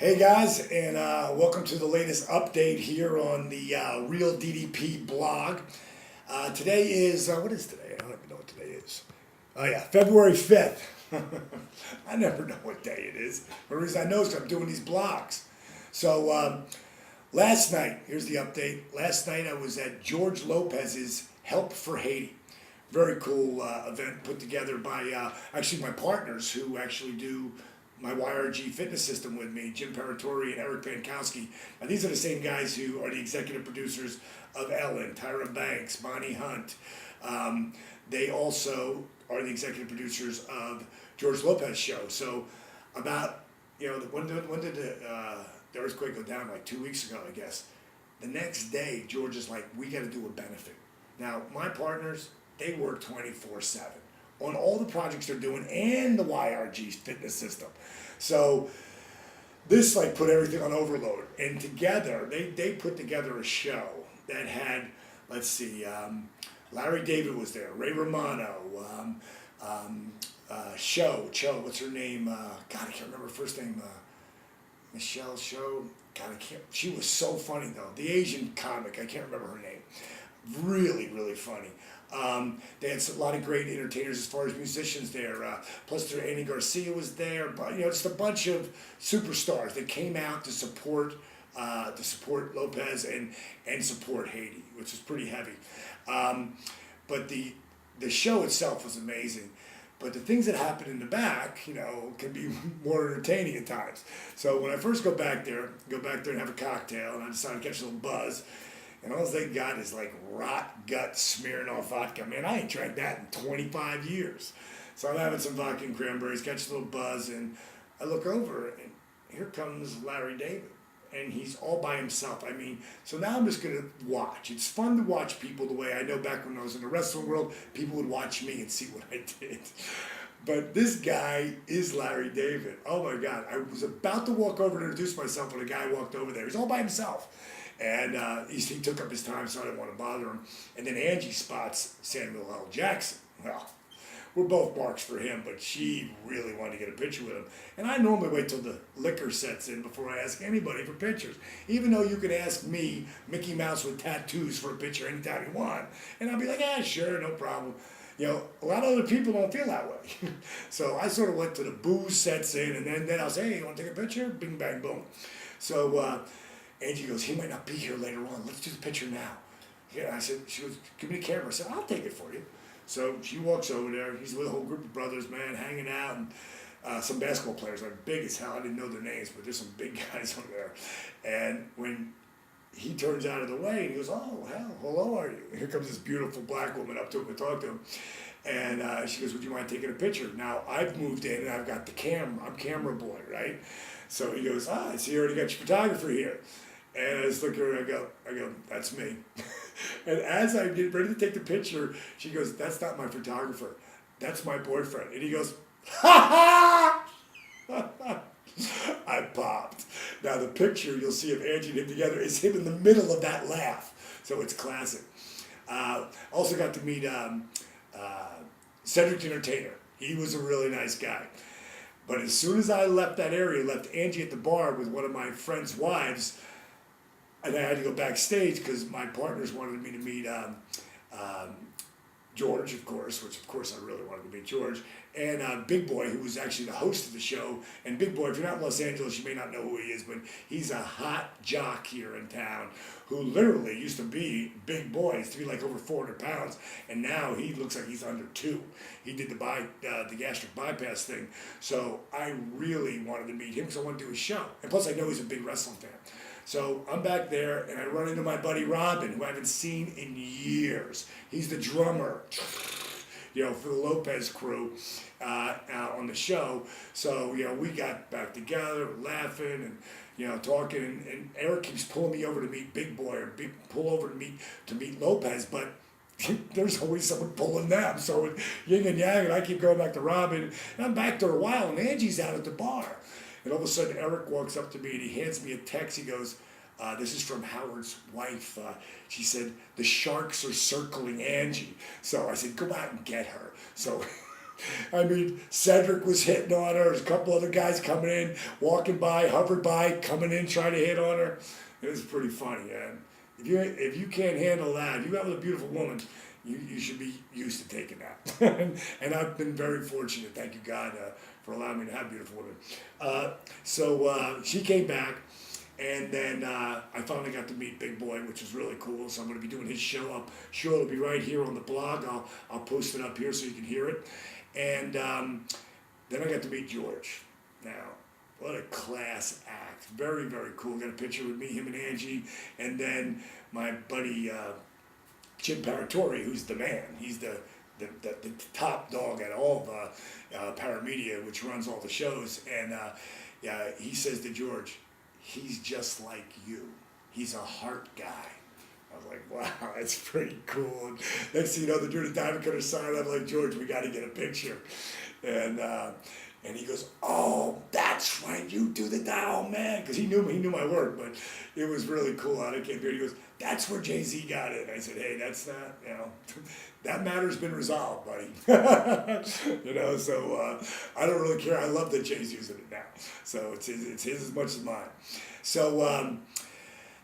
Hey guys, and welcome to the latest update here on the Real DDP blog. Today is, what is today? I don't even know what today is. Oh yeah, February 5th. I never know what day it is. The reason I know is 'cause I'm doing these blogs. So last night, here's the update. Last night I was at George Lopez's Help for Haiti. Very cool event put together by actually my partners who actually do my YRG fitness system with me, Jim Paratori and Eric Pankowski. Now these are the same guys who are the executive producers of Ellen, Tyra Banks, Bonnie Hunt. They also are the executive producers of George Lopez show. So about, when did the earthquake go down? Like 2 weeks ago, I guess. The next day, George is like, we got to do a benefit. Now, my partners, they work 24/7 on all the projects they're doing and the YRG fitness system. So this like put everything on overload. And together, they put together a show that had, let's see, Larry David was there, Ray Romano, Cho, what's her name? God, I can't remember her first name. Michelle Show. God, I can't. She was so funny though. The Asian comic, I can't remember her name. Really, really funny. They had a lot of great entertainers as far as musicians there. Plus, there Andy Garcia was there. But just a bunch of superstars that came out to support Lopez and support Haiti, which was pretty heavy. But the show itself was amazing. But the things that happen in the back, can be more entertaining at times. So when I first go back there and have a cocktail, and I decided to catch a little buzz. And all they got is like rot gut Smirnoff vodka. Man, I ain't drank that in 25 years. So I'm having some vodka and cranberries, catch a little buzz, and I look over, and here comes Larry David. And he's all by himself. I mean, so now I'm just going to watch. It's fun to watch people the way I know back when I was in the wrestling world, people would watch me and see what I did. But this guy is Larry David. Oh my God. I was about to walk over to introduce myself when a guy walked over there. He's all by himself. And he took up his time, so I didn't want to bother him. And then Angie spots Samuel L. Jackson. Well, we're both marks for him, but she really wanted to get a picture with him. And I normally wait till the liquor sets in before I ask anybody for pictures. Even though you can ask me, Mickey Mouse with tattoos, for a picture anytime you want. And I'll be like, sure, no problem. A lot of other people don't feel that way. So I sort of went to the booze sets in, and then I'll say, hey, you want to take a picture? Bing, bang, boom. So Angie goes, he might not be here later on. Let's do the picture now. Yeah, she goes, give me the camera. I said, I'll take it for you. So she walks over there. He's with a whole group of brothers, man, hanging out. And some basketball players, like big as hell. I didn't know their names, but there's some big guys over there. And when he turns out of the way, and he goes, oh, hell, hello, are you? And here comes this beautiful black woman up to him to talk to him. And she goes, would you mind taking a picture? Now, I've moved in, and I've got the camera. I'm camera boy, right? So he goes, I see you already got your photographer here. And I just look at her and I go, that's me. And as I get ready to take the picture, she goes, that's not my photographer. That's my boyfriend. And he goes, ha ha! I popped. Now the picture you'll see of Angie and him together is him in the middle of that laugh. So it's classic. Also got to meet Cedric the Entertainer. He was a really nice guy. But as soon as I left that area, left Angie at the bar with one of my friend's wives, and I had to go backstage because my partners wanted me to meet George, of course, which of course I really wanted to meet George, and Big Boy, who was actually the host of the show. And Big Boy, if you're not in Los Angeles, you may not know who he is, but he's a hot jock here in town who literally used to be Big Boy, used to be like over 400 pounds, and now he looks like he's under 2. He did the gastric bypass thing. So I really wanted to meet him because I wanted to do his show. And plus I know he's a big wrestling fan. So I'm back there, and I run into my buddy Robin, who I haven't seen in years. He's the drummer, for the Lopez crew on the show. So, we got back together, laughing and, talking. And Eric keeps pulling me over to meet Big Boy or pull over to meet Lopez, but there's always someone pulling them. So yin and yang, and I keep going back to Robin. And I'm back there a while, and Angie's out at the bar. And all of a sudden, Eric walks up to me and he hands me a text. He goes, this is from Howard's wife. She said, the sharks are circling Angie. So I said, go out and get her. So I mean, Cedric was hitting on her. There's a couple other guys coming in, walking by, hovered by, coming in, trying to hit on her. It was pretty funny, man. If you can't handle that, if you got with a beautiful woman, you should be used to taking that. And I've been very fortunate, thank you God, for allowing me to have beautiful women. So she came back, and then I finally got to meet Big Boy, which was really cool. So I'm going to be doing his show. I'm sure it'll be right here on the blog. I'll post it up here so you can hear it. And then I got to meet George. Now, what a class act. Very, very cool. Got a picture with me, him and Angie, and then my buddy Jim Paratori, who's the man. He's the top dog at all of Paramedia, which runs all the shows. And he says to George, he's just like you. He's a heart guy. I was like, wow, that's pretty cool. And next thing you know, they're doing a diamond cutter sign. I'm like, George, we got to get a picture. And he goes, oh, that's right, you do the dial, man. Because he knew my work, but it was really cool how it came here. He goes, that's where Jay-Z got it. And I said, hey, that's not, that matter's been resolved, buddy. So I don't really care. I love that Jay's using it now. So it's his as much as mine. So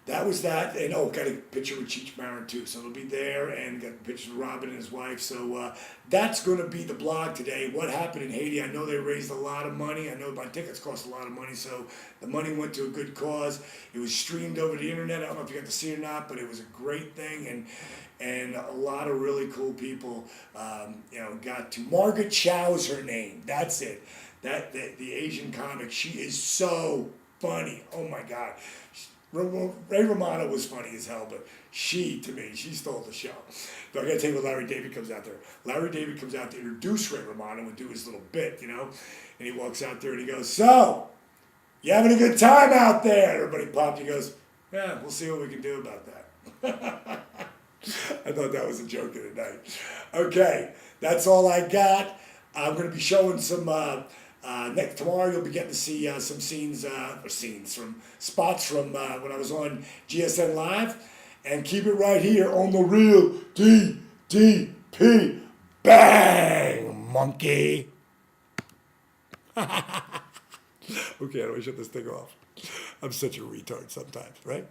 that was that. And got a picture with Cheech Marin too. So it'll be there, and got pictures of Robin and his wife. So that's going to be the blog today. What happened in Haiti? I know they raised a lot of money. I know my tickets cost a lot of money. So the money went to a good cause. It was streamed over the internet. I don't know if you got to see it or not, but it was a great thing. And a lot of really cool people, got to. Margaret Chow's her name. That's it. The Asian comic. She is so funny. Oh my God. Ray Romano was funny as hell, but she stole the show. But I gotta tell you when Larry David comes out there. Larry David comes out to introduce Ray Romano and do his little bit, and he walks out there and he goes, so, you having a good time out there? Everybody popped. He goes, yeah, we'll see what we can do about that. I thought that was a joke of the night. Okay, that's all I got. I'm going to be showing some, tomorrow you'll be getting to see some spots from when I was on GSN Live. And keep it right here on the Real DDP. Bang, monkey. Okay, how do I shut this thing off? I'm such a retard sometimes, right?